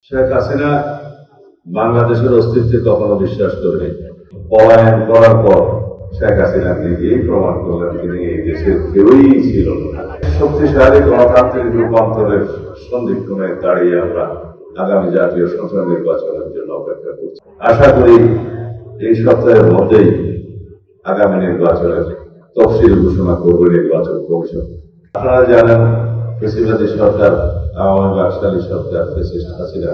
শেখ হাসিনা বাংলাদেশের অস্তিত্বে কখনো বিশ্বাস করেনি। পলায়ন করার পর শেখ হাসিনা নিজেই প্রমাণ করলেন তিনি এই দেশের কেউই ছিল না। শক্তিশালী গণতান্ত্রিক রূপান্তরের সন্ধিক্ষণে দাঁড়িয়ে আমরা আগামী জাতীয় সংসদ নির্বাচনের জন্য অপেক্ষা করছি। আশা করি এই সপ্তাহের মধ্যেই আগামী নির্বাচনের তফসিল ঘোষণা করবে নির্বাচন কমিশন। আপনারা জানেন, ফ্যাসিবাদী সরকার, আওয়ামী বাকশালী সরকার, ফ্যাসিস্ট হাসিনা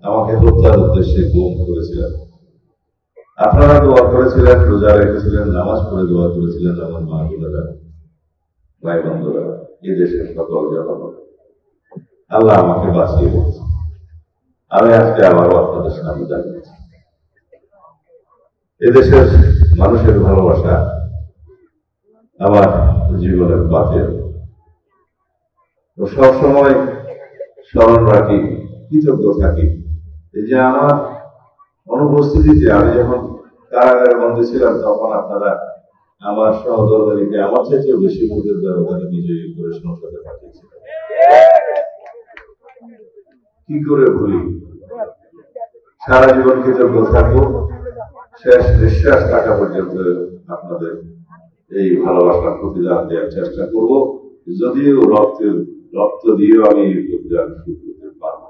আমাকে হত্যার উদ্দেশ্যে গুম করেছিলেন। আপনারা দোয়া করেছিলেন, রোজা রেখেছিলেন, নামাজ পড়ে দোয়া করেছিলেন। আমার মা বোনেরা, ভাই বন্ধুরা, এই দেশের সকল জনগণ, আল্লাহ আমাকে বাঁচিয়ে রেখেছে। আমি আজকে আবারও আপনাদের সামনে দাঁড়িয়েছি। এদেশের মানুষের ভালোবাসা আমার জীবনের বাঁচের সবসময় স্মরণ রাখি, কৃতজ্ঞ থাকি। এই যে আমার অনুপস্থিতিতে আমি যখন কারাগারে বন্দী ছিলাম, তখন আপনারা আমার সহধর্মিনীকে আমার চাইতে বেশি ভোটের ব্যবধানে বিজয়ী করে সংসদে পাঠিয়েছিলেন। কি করে ভুলি? সারা জীবন কৃতজ্ঞ থাকবো, শেষ নিঃশ্বাস থাকা পর্যন্ত আপনাদের এই ভালোবাসার প্রতিদান দেওয়ার চেষ্টা করব। যদিও রক্ত দিয়েও আমি এই প্রতিদান শুরু করতে পারব।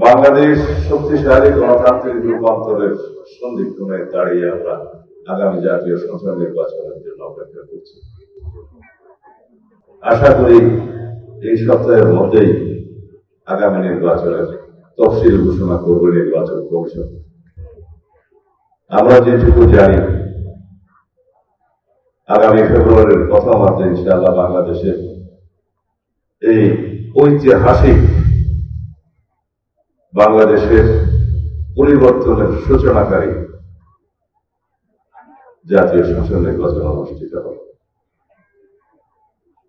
বাংলাদেশ শক্তিশালী গণতান্ত্রিক রূপান্তরের সন্ধিক্ষণে দাঁড়িয়ে আমরা আগামী জাতীয় সংসদ নির্বাচনের জন্য অপেক্ষা করছি। আশা করি এই সপ্তাহের মধ্যেই আগামী নির্বাচনের তফসিল ঘোষণা করবে নির্বাচন কমিশন। আমরা যেটুকু জানি, আগামী ফেব্রুয়ারির প্রথমার্ধে ইনশাআল্লাহ বাংলাদেশের এই ঐতিহাসিক বাংলাদেশের পরিবর্তনের সূচনাকারী জাতীয় সংসদ নির্বাচন অনুষ্ঠিত হবে।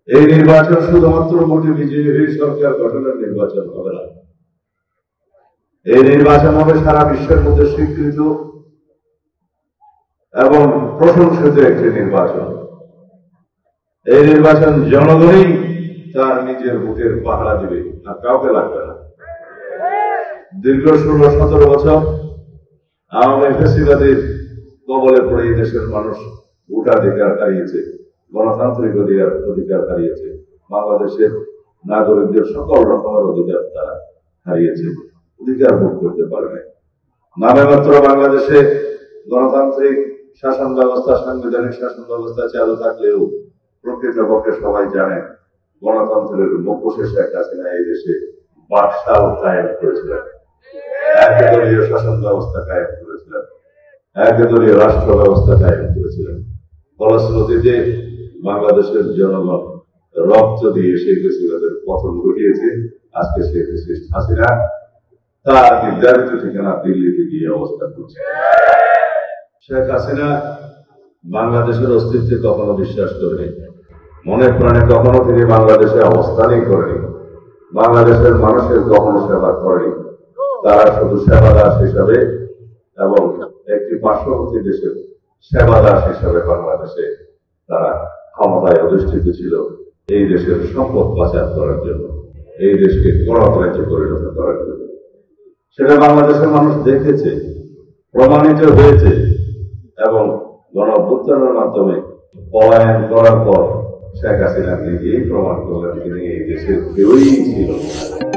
এই নির্বাচন শুধুমাত্র ভোটে বিজয়ী হয়ে সরকার গঠনের নির্বাচন হবে না। এই নির্বাচন হবে সারা বিশ্বের মধ্যে স্বীকৃত এবং প্রশংসিত একটি নির্বাচন। এই নির্বাচন জনগণই তার নিজের ভোটের পাহারা দিবে, আর কাউকে লাগবে না। দীর্ঘ 16-17 বছর আওয়ামী ফ্যাসিবাদের কবলে পড়ে এই দেশের মানুষ ভোটাধিকার হারিয়েছে, গণতান্ত্রিক অধিকার হারিয়েছে, বাংলাদেশের নাগরিকদের সকল রকমের অধিকার তারা হারিয়েছে, অধিকার ভোগ করতে পারে না। নামে মাত্র বাংলাদেশে গণতান্ত্রিক শাসন ব্যবস্থা, সাংবিধানিক শাসন ব্যবস্থা চালু থাকলেও প্রকৃতপক্ষে সবাই জানেন গণতন্ত্রের মুখোশে শেখ হাসিনা এই দেশে বাদশাহ কায়েম করেছিলেন, একদলীয় শাসন ব্যবস্থা কায়েম করেছিলেন, একদলীয় রাষ্ট্র ব্যবস্থা কায়েম করেছিলেন। ফলশ্রুতিতে বাংলাদেশের জনগণ রক্ত দিয়ে শেখ হাসিনাদের পতন ঘটিয়েছে। আজকে শেখ হাসিনা তার নির্ধারিত ঠিকানা দিল্লিতে গিয়ে অবস্থান করছে। শেখ হাসিনা বাংলাদেশের অস্তিত্বে কখনো বিশ্বাস করেনি, মনে প্রাণে কখনো তিনি বাংলাদেশে অবস্থানই করেনি, বাংলাদেশের মানুষের কখনো সেবা করেনি। তারা শুধু সেবাদাস হিসাবে এবং একটি পার্শ্ববর্তী দেশের সেবাদাস হিসাবে বাংলাদেশে তারা ক্ষমতায় অধিষ্ঠিত ছিল, এই দেশের সম্পদ পাচার করার জন্য, এই দেশকে গণতন্ত্রে পরিণত করার জন্য। সেটা বাংলাদেশের মানুষ দেখেছে, প্রমাণিত হয়েছে এবং গণঅভ্যুত্থানের মাধ্যমে পলায়ন করার পর শেখ হাসিনা নিজেই প্রমাণ করলেন তিনি এই দেশের কেউই ছিল না।